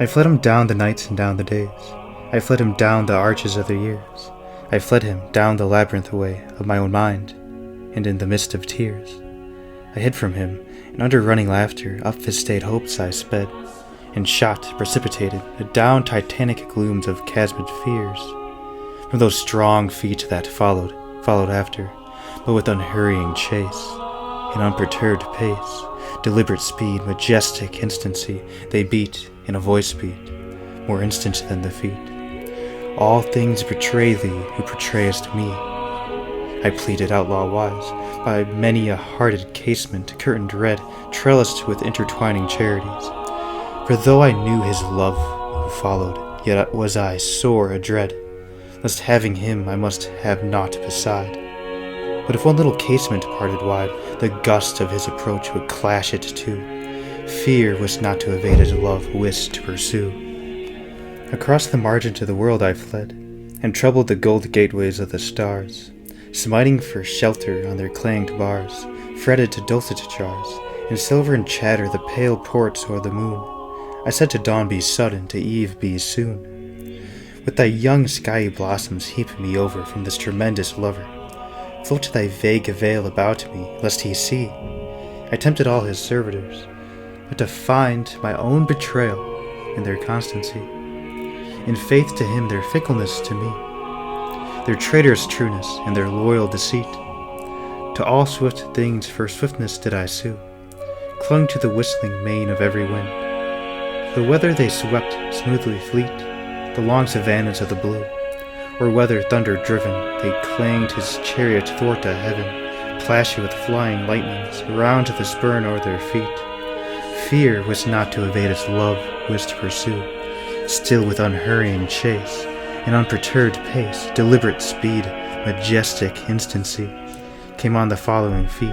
I fled him down the nights and down the days. I fled him down the arches of the years. I fled him down the labyrinth way of my own mind, and in the mist of tears I hid from him, and under running laughter up his stayed hopes I sped, and shot, precipitated, down titanic glooms of chasmed fears, from those strong feet that followed after, but with unhurrying chase, in unperturbed pace, deliberate speed, majestic instancy, they beat in a voice beat, more instant than the feet. All things betray thee who portrayest me, I pleaded outlaw-wise, by many a hearted casement, curtained red, trellised with intertwining charities. For though I knew his love who followed, yet was I sore adread, lest having him I must have naught beside. But if one little casement parted wide, the gust of his approach would clash it too. Fear was not to evade his love wist to pursue. Across the margin to the world I fled, and troubled the gold gateways of the stars, smiting for shelter on their clanged bars, fretted to dulcet jars, in silver and chatter the pale ports o'er the moon. I said to dawn be sudden, to eve be soon. With thy young skiey blossoms heap me over from this tremendous lover. Float thy vague veil about me, lest he see. I tempted all his servitors, but to find my own betrayal in their constancy, in faith to him their fickleness to me, their traitorous trueness and their loyal deceit. To all swift things for swiftness did I sue, clung to the whistling mane of every wind. The whether they swept smoothly fleet the long savannas of the blue, or whether thunder-driven they clanged his chariot thwart a heaven, plashy with flying lightnings, round to the spurn o'er their feet. Fear was not to evade its love, wist to pursue, still with unhurrying chase, in unperturbed pace, deliberate speed, majestic instancy, came on the following feet,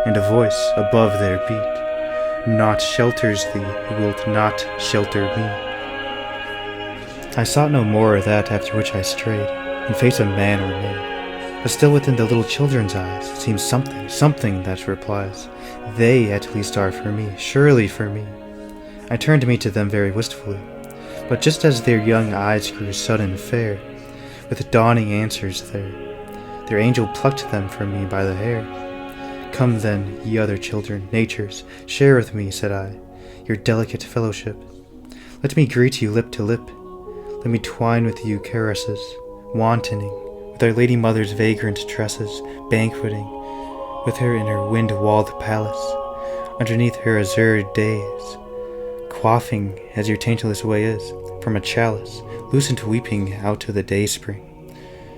and a voice above their beat, naught shelters thee who wilt not shelter me. I sought no more of that after which I strayed, in face of man or maid, but still within the little children's eyes seems something that replies, they at least are for me, surely for me. I turned me to them very wistfully, but just as their young eyes grew sudden fair, with dawning answers there, their angel plucked them from me by the hair. Come then, ye other children, natures, share with me, said I, your delicate fellowship. Let me greet you lip to lip. Let me twine with you caresses, wantoning with our Lady Mother's vagrant tresses, banqueting with her in her wind-walled palace, underneath her azure days, quaffing, as your taintless way is, from a chalice, lucent weeping out to the day-spring.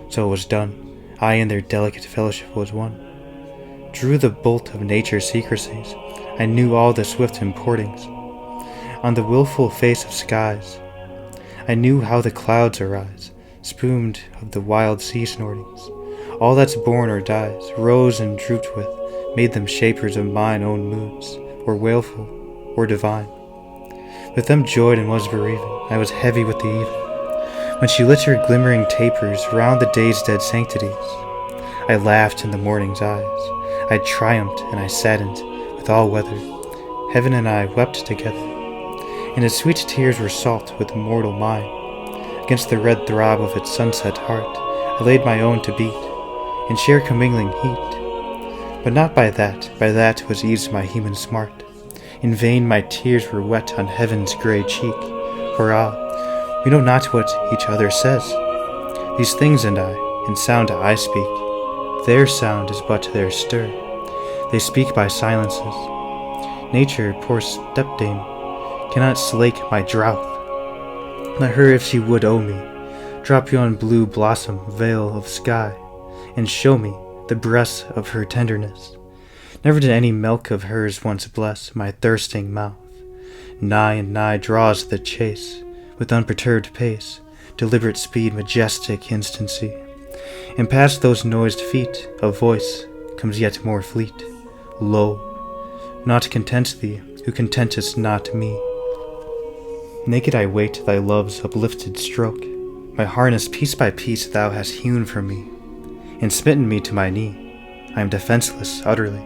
So it was done. I and their delicate fellowship was one. Drew the bolt of nature's secrecies. I knew all the swift importings on the wilful face of skies. I knew how the clouds arise, spumed of the wild sea snortings. All that's born or dies, rose and drooped with, made them shapers of mine own moods, or wailful, or divine. With them joyed and was bereaving, I was heavy with the even. When she lit her glimmering tapers round the day's dead sanctities, I laughed in the morning's eyes. I triumphed and I saddened with all weather. Heaven and I wept together, and its sweet tears were salt with mortal mine. Against the red throb of its sunset heart I laid my own to beat, in sheer commingling heat. But not by that was eased my human smart. In vain my tears were wet on heaven's grey cheek, for we know not what each other says. These things and I, in sound I speak, their sound is but their stir. They speak by silences. Nature, poor stepdame, cannot slake my drouth. Let her, if she would owe me, drop yon blue blossom veil of sky, and show me the breasts of her tenderness. Never did any milk of hers once bless my thirsting mouth. Nigh and nigh draws the chase, with unperturbed pace, deliberate speed, majestic instancy. And past those noised feet, a voice comes yet more fleet. Lo, not content thee, who contentest not me. Naked I wait thy love's uplifted stroke. My harness piece by piece thou hast hewn from me, and smitten me to my knee. I am defenseless utterly.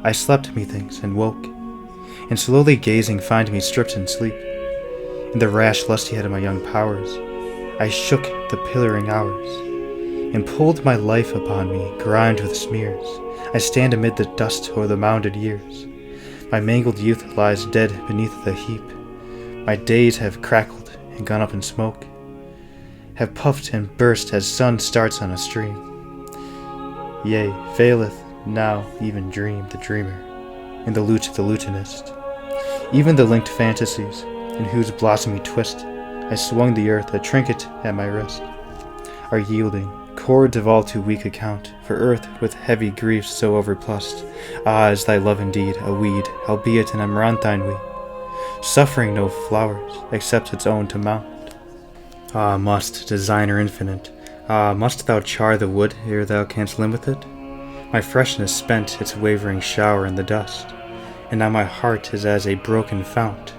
I slept, methinks, and woke, and slowly gazing find me stripped in sleep. in the rash lustihead of my young powers, I shook the pillaring hours, and pulled my life upon me, grimed with smears. I stand amid the dust o'er the mounded years. My mangled youth lies dead beneath the heap. My days have crackled and gone up in smoke, have puffed and burst as sun starts on a stream. Yea, faileth now even dream the dreamer, and the lute the lutanist. Even the linked fantasies, in whose blossomy twist I swung the earth a trinket at my wrist, are yielding, cords of all too weak account, for earth with heavy griefs so overplussed. Ah, is thy love indeed a weed, albeit an amaranthine weed, suffering no flowers, except its own to mount? Ah, must, designer infinite, ah, must thou char the wood ere thou canst limn with it? My freshness spent its wavering shower in the dust, and now my heart is as a broken fount,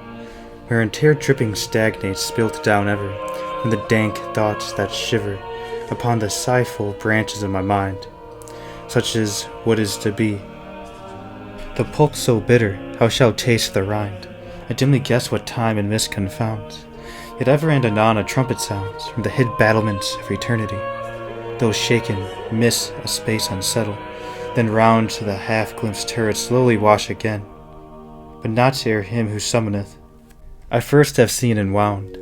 wherein tear dripping stagnates spilt down ever from the dank thoughts that shiver upon the sighful branches of my mind. Such is what is to be. The pulp so bitter, how shall taste the rind? I dimly guess what time and mist confounds, yet ever and anon a trumpet sounds from the hid battlements of eternity. Those shaken, miss a space unsettle, then round to the half-glimpsed turret slowly wash again, but not ere him who summoneth I first have seen enwound,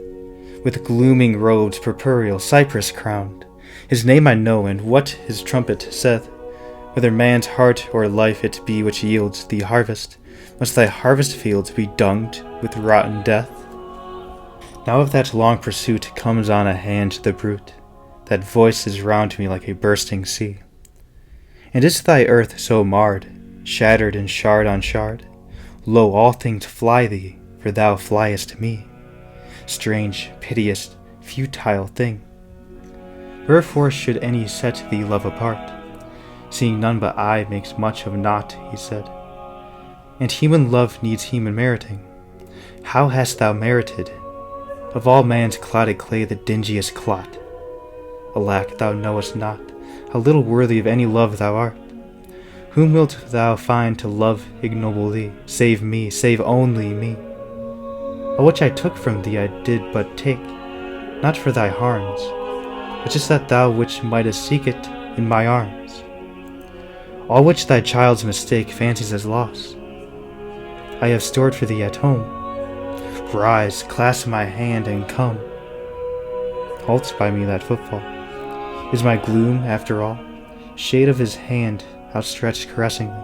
with glooming robes purpureal, cypress crowned. His name I know, and what his trumpet saith, whether man's heart or life it be which yields thee harvest, must thy harvest fields be dunged with rotten death? Now if that long pursuit comes on a hand to the brute, that voice is round me like a bursting sea. And is thy earth so marred, shattered and shard on shard? Lo, all things fly thee, for thou fliest me. Strange, piteous, futile thing! Wherefore should any set thee love apart, seeing none but I makes much of naught, he said. And human love needs human meriting. How hast thou merited, of all man's clotted clay, the dingiest clot? Alack, thou knowest not how little worthy of any love thou art. Whom wilt thou find to love ignoble thee, save me, save only me? All which I took from thee I did but take, not for thy harms, but just that thou which mightest seek it in my arms. All which thy child's mistake fancies as loss, I have stored for thee at home. Rise, clasp my hand, and come. Halts by me that footfall. Is my gloom, after all, shade of his hand outstretched caressingly?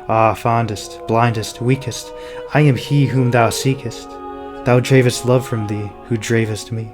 Ah, fondest, blindest, weakest, I am he whom thou seekest. Thou dravest love from thee, who dravest me.